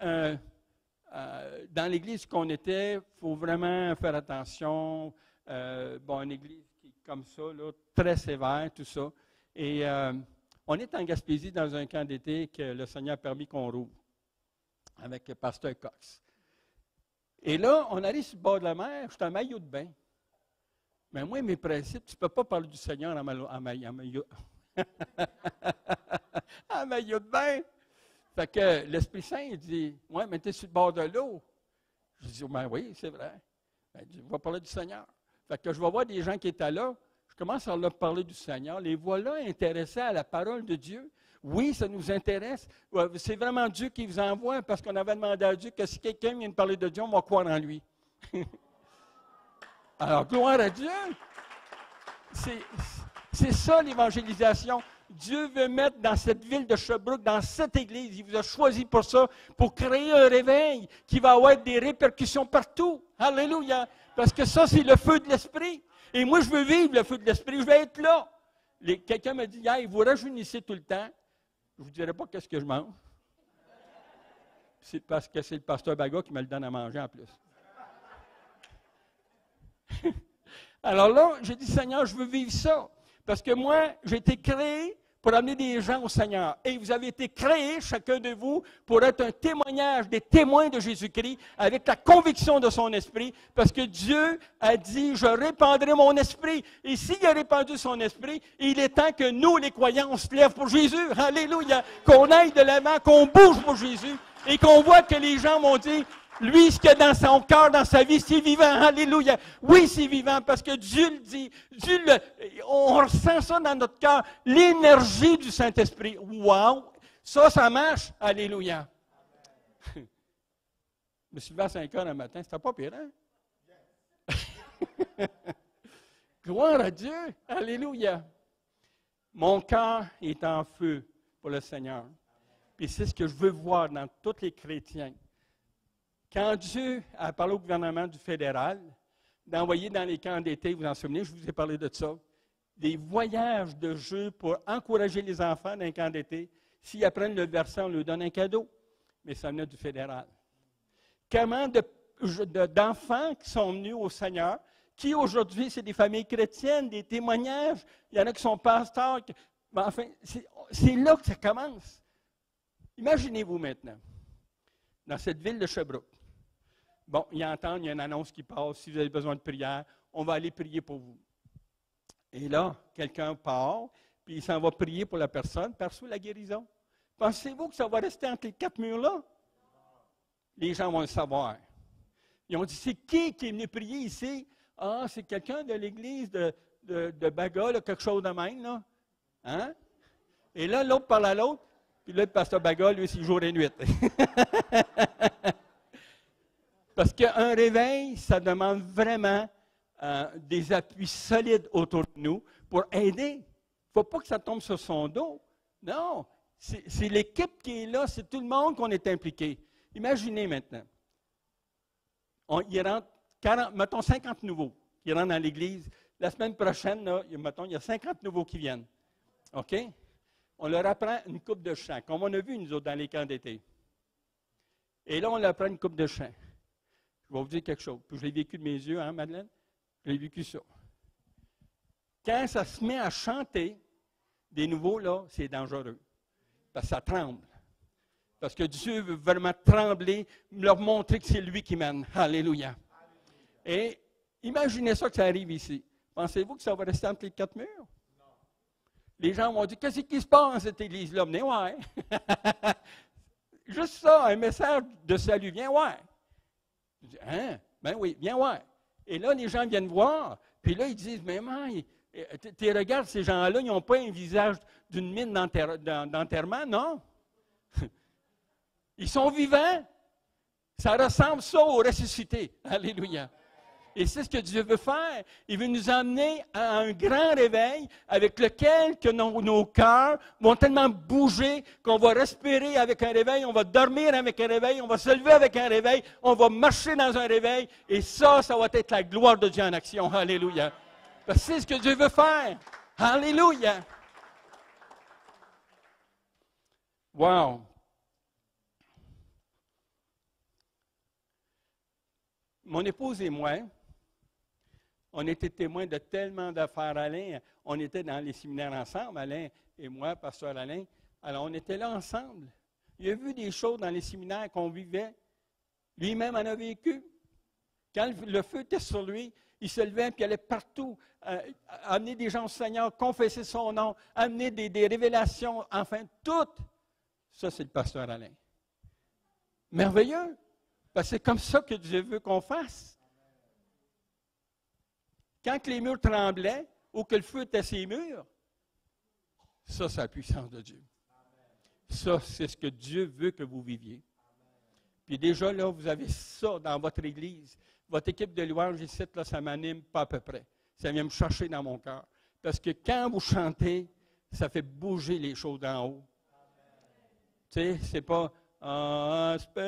[SPEAKER 1] dans l'église qu'on était, il faut vraiment faire attention. Une église qui est comme ça, là, très sévère, tout ça. Et on est en Gaspésie dans un camp d'été que le Seigneur a permis qu'on rouvre avec le pasteur Cox. Et là, on arrive sur le bord de la mer, je suis en maillot de bain. Mais moi, mes principes, tu ne peux pas parler du Seigneur en maillot en maillot de bain. Fait que l'Esprit Saint, il dit, « Ouais, mais tu es sur le bord de l'eau. » Je dis, « Ben oui, c'est vrai. » Il dit, « On va parler du Seigneur. » Fait que je vais voir des gens qui étaient là. Je commence à leur parler du Seigneur. Les voilà intéressés à la parole de Dieu. Oui, ça nous intéresse. C'est vraiment Dieu qui vous envoie parce qu'on avait demandé à Dieu que si quelqu'un vient de parler de Dieu, on va croire en lui. Alors, gloire à Dieu. C'est ça l'évangélisation. Dieu veut mettre dans cette ville de Sherbrooke, dans cette église, il vous a choisi pour ça, pour créer un réveil qui va avoir des répercussions partout. Alléluia. Parce que ça, c'est le feu de l'Esprit. Et moi, je veux vivre le feu de l'Esprit. Je vais être là. Quelqu'un m'a dit hier, vous rajeunissez tout le temps. Je ne vous dirai pas qu'est-ce que je mange. C'est parce que c'est le pasteur Baga qui me le donne à manger en plus. Alors là, j'ai dit, Seigneur, je veux vivre ça. Parce que moi, j'ai été créé pour amener des gens au Seigneur. Et vous avez été créés, chacun de vous, pour être un témoignage, des témoins de Jésus-Christ, avec la conviction de son esprit, parce que Dieu a dit, je répandrai mon esprit. Et s'il a répandu son esprit, il est temps que nous, les croyants, on se lève pour Jésus. Alléluia! Qu'on aille de l'avant, qu'on bouge pour Jésus, et qu'on voit que les gens vont dire, lui, ce qu'il y a dans son cœur, dans sa vie, c'est vivant. Alléluia. Oui, c'est vivant parce que Dieu le dit. On ressent ça dans notre cœur. L'énergie du Saint-Esprit. Wow! Ça marche. Alléluia. Je me suis levé à 5 heures le matin. C'était pas pire, hein? Gloire à Dieu. Alléluia. Mon cœur est en feu pour le Seigneur. Puis c'est ce que je veux voir dans tous les chrétiens. Quand Dieu a parlé au gouvernement du fédéral d'envoyer dans les camps d'été, vous vous en souvenez, je vous ai parlé de ça, des voyages de jeux pour encourager les enfants dans les camps d'été. S'ils apprennent le verset, on leur donne un cadeau. Mais ça venait du fédéral. Comment d'enfants qui sont venus au Seigneur, qui aujourd'hui, c'est des familles chrétiennes, des témoignages, il y en a qui sont pasteurs. Enfin, c'est là que ça commence. Imaginez-vous maintenant, dans cette ville de Sherbrooke. Bon, ils entendent, il y a une annonce qui passe, si vous avez besoin de prière, on va aller prier pour vous. Et là, quelqu'un part, puis il s'en va prier pour la personne, perçoit la guérison. Pensez-vous que ça va rester entre les 4 murs-là? Les gens vont le savoir. Ils ont dit, c'est qui est venu prier ici? Ah, c'est quelqu'un de l'église de Baga, là, quelque chose de même, là. Hein? Et là, l'autre parle à l'autre, puis là, le pasteur Baga, lui, c'est jour et nuit. Parce qu'un réveil, ça demande vraiment des appuis solides autour de nous pour aider. Il ne faut pas que ça tombe sur son dos. Non, c'est l'équipe qui est là, c'est tout le monde qu'on est impliqué. Imaginez maintenant, il rentre 50 nouveaux qui rentrent dans l'église. La semaine prochaine, là, il y a 50 nouveaux qui viennent. OK? On leur apprend une coupe de chant, comme on a vu, nous autres, dans les camps d'été. Et là, on leur apprend une coupe de chant. Je vais vous dire quelque chose. Puis je l'ai vécu de mes yeux, hein, Madeleine? J'ai vécu ça. Quand ça se met à chanter, des nouveaux, là, c'est dangereux. Parce que ça tremble. Parce que Dieu veut vraiment trembler, leur montrer que c'est lui qui mène. Alléluia. Et imaginez ça que ça arrive ici. Pensez-vous que ça va rester entre les 4 murs? Non. Les gens vont dire, qu'est-ce qui se passe dans cette église-là? Venez voir. Juste ça, un message de salut. Viens voir. Je dis, hein? Ben oui, viens voir. Et là, les gens viennent voir, puis là, ils disent, mais maman, tu regardes, ces gens-là, ils n'ont pas un visage d'une mine d'enterrement, non? Ils sont vivants. Ça ressemble ça au ressuscité. Alléluia. Et c'est ce que Dieu veut faire. Il veut nous emmener à un grand réveil avec lequel que nos cœurs vont tellement bouger qu'on va respirer avec un réveil, on va dormir avec un réveil, on va se lever avec un réveil, on va marcher dans un réveil. Et ça va être la gloire de Dieu en action. Alléluia. Parce que c'est ce que Dieu veut faire. Alléluia. Wow. Mon épouse et moi, on était témoins de tellement d'affaires, Alain. On était dans les séminaires ensemble, Alain et moi, pasteur Alain. Alors, on était là ensemble. Il a vu des choses dans les séminaires qu'on vivait. Lui-même en a vécu. Quand le feu était sur lui, il se levait et il allait partout, amener des gens au Seigneur, confesser son nom, amener des révélations, enfin, tout. Ça, c'est le pasteur Alain. Merveilleux. Parce que c'est comme ça que Dieu veut qu'on fasse. Quand les murs tremblaient ou que le feu était sur les murs, ça, c'est la puissance de Dieu. Ça, c'est ce que Dieu veut que vous viviez. Puis déjà, là, vous avez ça dans votre Église. Votre équipe de louange ici, là, ça m'anime pas à peu près. Ça vient me chercher dans mon cœur. Parce que quand vous chantez, ça fait bouger les choses d'en haut. Tu sais, c'est pas « Asperges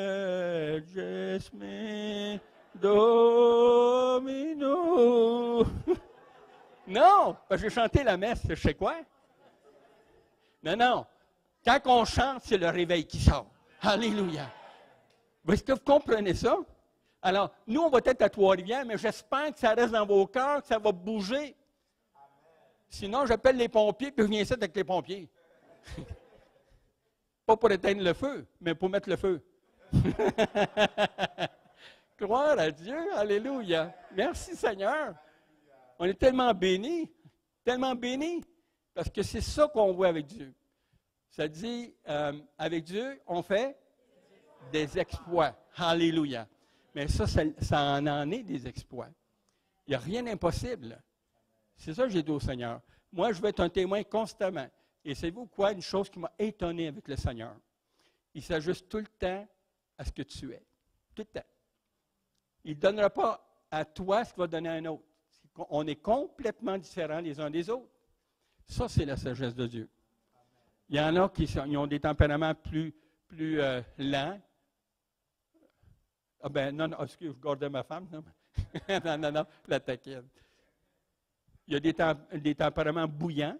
[SPEAKER 1] me Domino ». Non, parce que j'ai chanté la messe, je sais quoi? Non. Quand on chante, c'est le réveil qui sort. Alléluia. Est-ce que vous comprenez ça? Alors, nous, on va être à Trois-Rivières, mais j'espère que ça reste dans vos cœurs, que ça va bouger. Sinon, j'appelle les pompiers, puis je viens ici avec les pompiers. Pas pour éteindre le feu, mais pour mettre le feu. Gloire à Dieu, alléluia. Merci Seigneur. On est tellement bénis, parce que c'est ça qu'on voit avec Dieu. Ça dit, avec Dieu, on fait des exploits. Alléluia. Mais ça en est des exploits. Il n'y a rien d'impossible. C'est ça que j'ai dit au Seigneur. Moi, je veux être un témoin constamment. Et savez-vous quoi? Une chose qui m'a étonné avec le Seigneur. Il s'ajuste tout le temps à ce que tu es. Tout le temps. Il ne donnera pas à toi ce qu'il va donner à un autre. On est complètement différents les uns des autres. Ça, c'est la sagesse de Dieu. Il y en a qui ont des tempéraments plus lents. Ah ben non, excuse, je gardais ma femme. Non, non, la taquine. Il y a des tempéraments bouillants.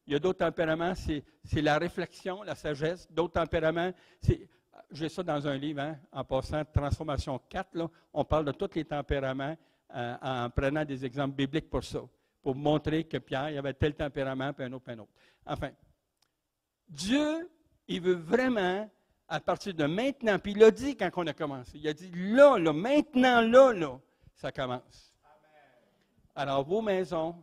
[SPEAKER 1] Il y a d'autres tempéraments, c'est la réflexion, la sagesse. D'autres tempéraments, j'ai ça dans un livre, hein, en passant, Transformation 4, là, on parle de tous les tempéraments en prenant des exemples bibliques pour ça, pour montrer que Pierre, il avait tel tempérament, puis un autre. Enfin, Dieu, il veut vraiment, à partir de maintenant, puis il l'a dit quand on a commencé, il a dit là, maintenant, là, ça commence. Alors, vos maisons,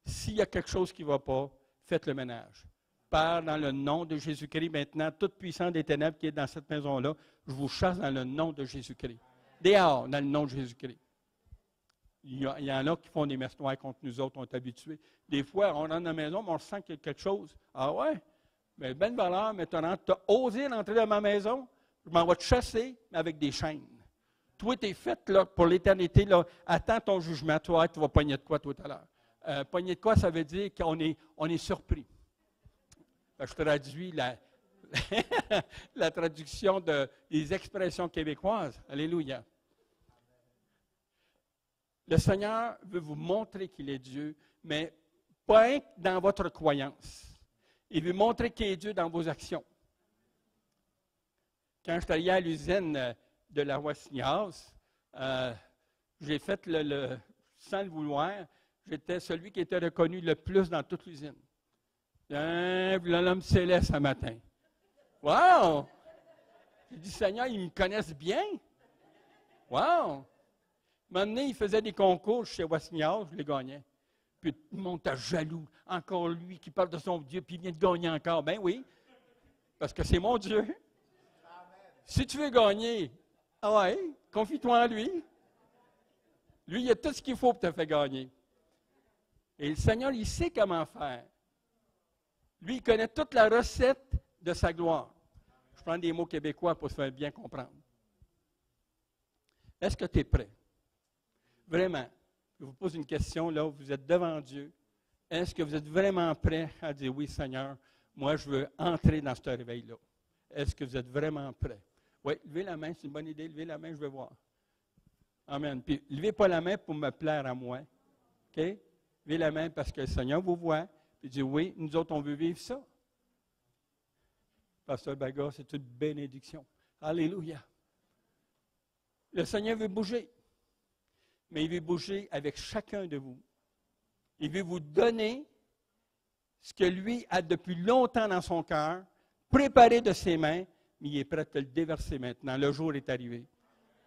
[SPEAKER 1] s'il y a quelque chose qui ne va pas, faites le ménage. Père, dans le nom de Jésus-Christ, maintenant, toute puissance des ténèbres qui est dans cette maison-là, je vous chasse dans le nom de Jésus-Christ. Dehors, dans le nom de Jésus-Christ. Il y en a qui font des messes noires contre nous autres, on est habitués. Des fois, on rentre dans la maison, mais on sent qu'il y a quelque chose. Ah ouais? Mais ben valeur, maintenant, tu as osé rentrer dans ma maison, je m'en vais te chasser, mais avec des chaînes. Toi, tu es fait là, pour l'éternité, là, attends ton jugement, toi, tu vas pogner de quoi tout à l'heure. Pogner de quoi, ça veut dire qu'on est surpris. Je traduis la traduction des expressions québécoises. Alléluia. Le Seigneur veut vous montrer qu'il est Dieu, mais pas dans votre croyance. Il veut montrer qu'il est Dieu dans vos actions. Quand je suis allé à l'usine de la Roissiniaz, j'ai fait sans le vouloir, j'étais celui qui était reconnu le plus dans toute l'usine. L'homme céleste ce matin. Wow! J'ai dit, Seigneur, ils me connaissent bien. Wow! Maintenant, il faisait des concours chez Roissiniaz, je les gagnais. Puis tout le monde était jaloux. Encore lui qui parle de son Dieu, puis il vient de gagner encore. Ben oui, parce que c'est mon Dieu. Si tu veux gagner, ah ouais, confie-toi en lui. Lui, il a tout ce qu'il faut pour te faire gagner. Et le Seigneur, il sait comment faire. Lui, il connaît toute la recette de sa gloire. Je prends des mots québécois pour se faire bien comprendre. Est-ce que tu es prêt? vraiment, je vous pose une question, là, vous êtes devant Dieu. Est-ce que vous êtes vraiment prêt à dire, oui, Seigneur, moi, je veux entrer dans ce réveil-là? Est-ce que vous êtes vraiment prêt? Oui, levez la main, c'est une bonne idée. Levez la main, je vais voir. Amen. Puis, levez pas la main pour me plaire à moi. OK? Levez la main parce que le Seigneur vous voit. Puis, dit, oui, nous autres, on veut vivre ça. Pasteur Baga, c'est une bénédiction. Alléluia. Le Seigneur veut bouger. Mais il veut bouger avec chacun de vous. Il veut vous donner ce que lui a depuis longtemps dans son cœur, préparé de ses mains, mais il est prêt à te le déverser maintenant. Le jour est arrivé.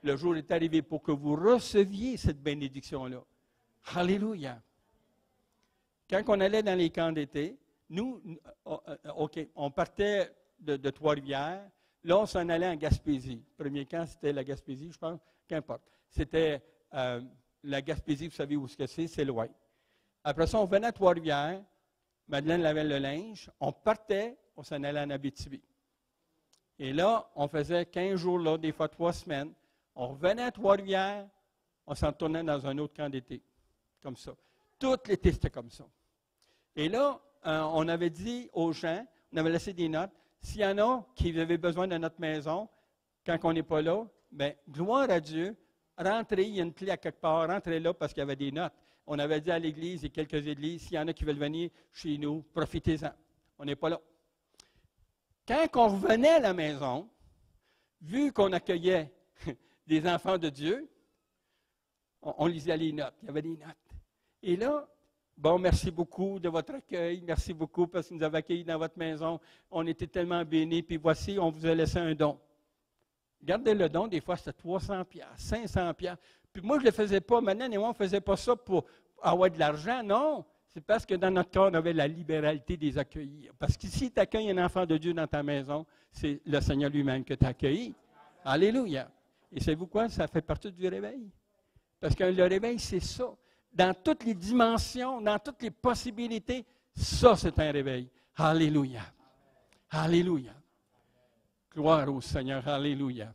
[SPEAKER 1] Le jour est arrivé pour que vous receviez cette bénédiction-là. Alléluia. Quand on allait dans les camps d'été, nous, OK, on partait de Trois-Rivières. Là, on s'en allait en Gaspésie. Le premier camp, c'était la Gaspésie, je pense. Qu'importe. C'était la Gaspésie, vous savez où c'est loin. Après ça, on venait à Trois-Rivières. Madeleine lavait le linge. On partait, on s'en allait en Abitibi. Et là, on faisait 15 jours là, des fois 3 semaines. On revenait à Trois-Rivières, on s'en tournait dans un autre camp d'été. Comme ça. Tout l'été, c'était comme ça. Et là, on avait dit aux gens, on avait laissé des notes, s'il y en a qui avaient besoin de notre maison, quand on n'est pas là, bien, gloire à Dieu, rentrez, il y a une clé à quelque part, rentrez là parce qu'il y avait des notes. On avait dit à l'église et quelques églises, s'il y en a qui veulent venir chez nous, profitez-en. On n'est pas là. Quand on revenait à la maison, vu qu'on accueillait des enfants de Dieu, on lisait les notes. Il y avait des notes. Et là, bon, merci beaucoup de votre accueil. Merci beaucoup parce que vous nous avez accueillis dans votre maison. On était tellement bénis. Puis voici, on vous a laissé un don. Regardez le don, des fois, c'était 300$, 500$. Puis moi, je ne le faisais pas. Maintenant, et moi, on ne faisait pas ça pour avoir de l'argent. Non, c'est parce que dans notre cœur, on avait la libéralité des accueillir. Parce que si tu accueilles un enfant de Dieu dans ta maison, c'est le Seigneur lui-même que tu as accueilli. Alléluia. Et savez-vous quoi? Ça fait partie du réveil. Parce que le réveil, c'est ça. Dans toutes les dimensions, dans toutes les possibilités, ça, c'est un réveil. Alléluia. Alléluia. Gloire au Seigneur. Alléluia.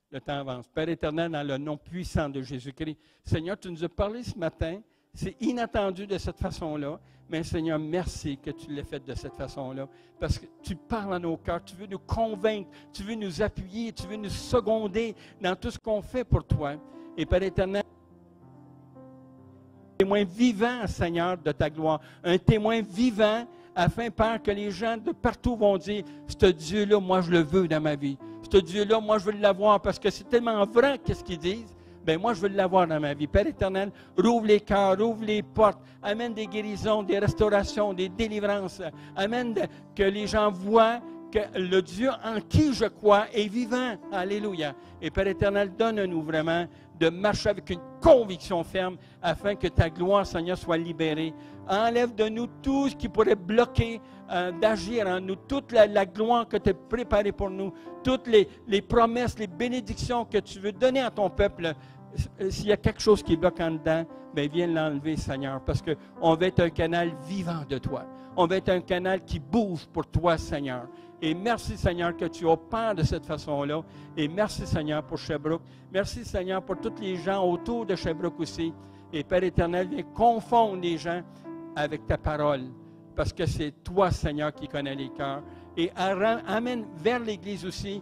[SPEAKER 1] Le temps avance. Père éternel, dans le nom puissant de Jésus-Christ, Seigneur, tu nous as parlé ce matin. C'est inattendu de cette façon-là. Mais Seigneur, merci que tu l'aies fait de cette façon-là. Parce que tu parles à nos cœurs, tu veux nous convaincre, tu veux nous appuyer, tu veux nous seconder dans tout ce qu'on fait pour toi. Et Père éternel, un témoin vivant, Seigneur, de ta gloire. Un témoin vivant, afin, Père, que les gens de partout vont dire, ce Dieu-là, moi, je le veux dans ma vie. Ce Dieu-là, moi, je veux l'avoir parce que c'est tellement vrai qu'est-ce qu'ils disent. Bien, moi, je veux l'avoir dans ma vie. Père éternel, rouvre les cœurs, ouvre les portes, amène des guérisons, des restaurations, des délivrances. Amène que les gens voient que le Dieu en qui je crois est vivant. Alléluia. Et Père éternel, donne-nous vraiment de marcher avec une conviction ferme afin que ta gloire, Seigneur, soit libérée. Enlève de nous tout ce qui pourrait bloquer d'agir en nous, toute la gloire que tu as préparée pour nous, toutes les promesses, les bénédictions que tu veux donner à ton peuple. S'il y a quelque chose qui bloque en dedans, bien, viens l'enlever, Seigneur, parce qu'on va être un canal vivant de toi. On va être un canal qui bouge pour toi, Seigneur. Et merci, Seigneur, que tu opères de cette façon-là. Et merci, Seigneur, pour Sherbrooke. Merci, Seigneur, pour tous les gens autour de Sherbrooke aussi. Et Père éternel, viens confondre les gens avec ta parole. Parce que c'est toi, Seigneur, qui connais les cœurs. Et amène vers l'Église aussi,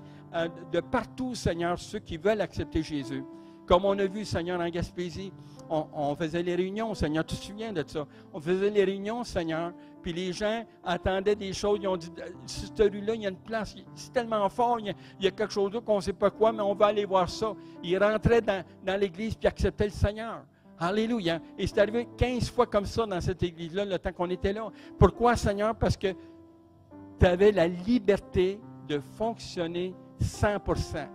[SPEAKER 1] de partout, Seigneur, ceux qui veulent accepter Jésus. Comme on a vu, Seigneur, en Gaspésie, on faisait les réunions, Seigneur. Tu te souviens de ça? On faisait les réunions, Seigneur. Puis les gens attendaient des choses. Ils ont dit, cette rue-là, il y a une place. C'est tellement fort. Il y a quelque chose là qu'on ne sait pas quoi, mais on va aller voir ça. Ils rentraient dans l'Église puis acceptaient le Seigneur. Alléluia. Et c'est arrivé 15 fois comme ça dans cette Église-là, le temps qu'on était là. Pourquoi, Seigneur? Parce que tu avais la liberté de fonctionner 100%.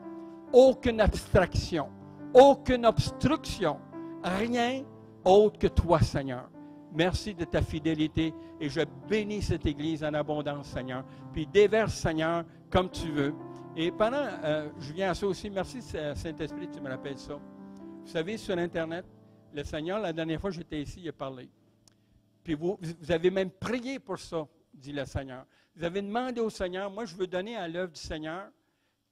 [SPEAKER 1] Aucune abstraction. Aucune obstruction. Rien autre que toi, Seigneur. Merci de ta fidélité et je bénis cette Église en abondance, Seigneur. Puis déverse, Seigneur, comme tu veux. Et pendant, je viens à ça aussi, merci Saint-Esprit, tu me rappelles ça. Vous savez, sur Internet, le Seigneur, la dernière fois que j'étais ici, il a parlé. Puis vous avez même prié pour ça, dit le Seigneur. Vous avez demandé au Seigneur, moi je veux donner à l'œuvre du Seigneur.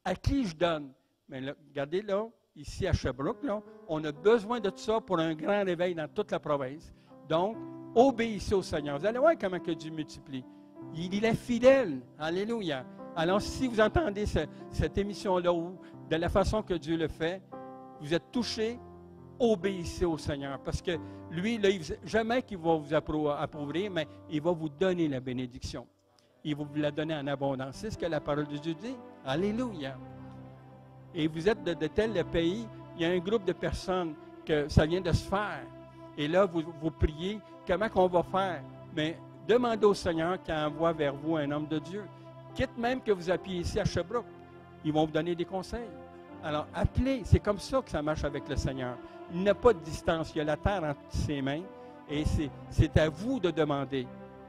[SPEAKER 1] À qui je donne? Mais là, regardez là, ici à Sherbrooke, là, on a besoin de tout ça pour un grand réveil dans toute la province. Donc, obéissez au Seigneur. Vous allez voir comment que Dieu multiplie. Il est fidèle. Alléluia. Alors, si vous entendez cette émission-là ou de la façon que Dieu le fait, vous êtes touchés, obéissez au Seigneur. Parce que lui, là, jamais qu'il va vous appauvrir, mais il va vous donner la bénédiction. Il va vous la donner en abondance. C'est ce que la parole de Dieu dit. Alléluia. Et vous êtes de tel pays, il y a un groupe de personnes que ça vient de se faire. Et là, vous priez, comment qu'on va faire? Mais demandez au Seigneur qu'il envoie vers vous un homme de Dieu. Quitte même que vous appuyez ici à Sherbrooke, ils vont vous donner des conseils. Alors, appelez. C'est comme ça que ça marche avec le Seigneur. Il n'a pas de distance. Il y a la terre entre ses mains. Et c'est à vous de demander.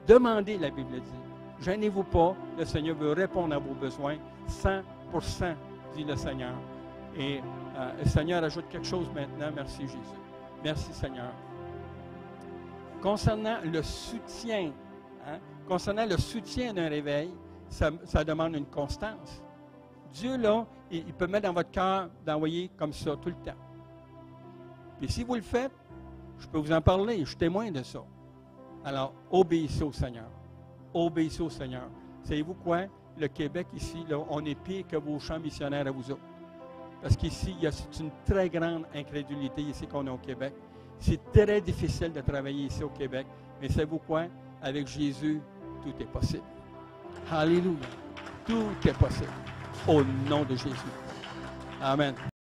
[SPEAKER 1] Demandez, la Bible dit. Gênez-vous pas. Le Seigneur veut répondre à vos besoins 100%, dit le Seigneur. Et le Seigneur ajoute quelque chose maintenant. Merci, Jésus. Merci, Seigneur. Concernant le soutien, concernant le soutien d'un réveil, ça demande une constance. Dieu, là, il peut mettre dans votre cœur d'envoyer comme ça tout le temps. Puis si vous le faites, je peux vous en parler, je suis témoin de ça. Alors, obéissez au Seigneur. Obéissez au Seigneur. Savez-vous quoi? Le Québec, ici, là, on est pire que vos champs missionnaires à vous autres. Parce qu'ici, c'est une très grande incrédulité ici qu'on a au Québec. C'est très difficile de travailler ici au Québec. Mais savez-vous quoi? Avec Jésus, tout est possible. Alléluia. Tout est possible. Au nom de Jésus. Amen.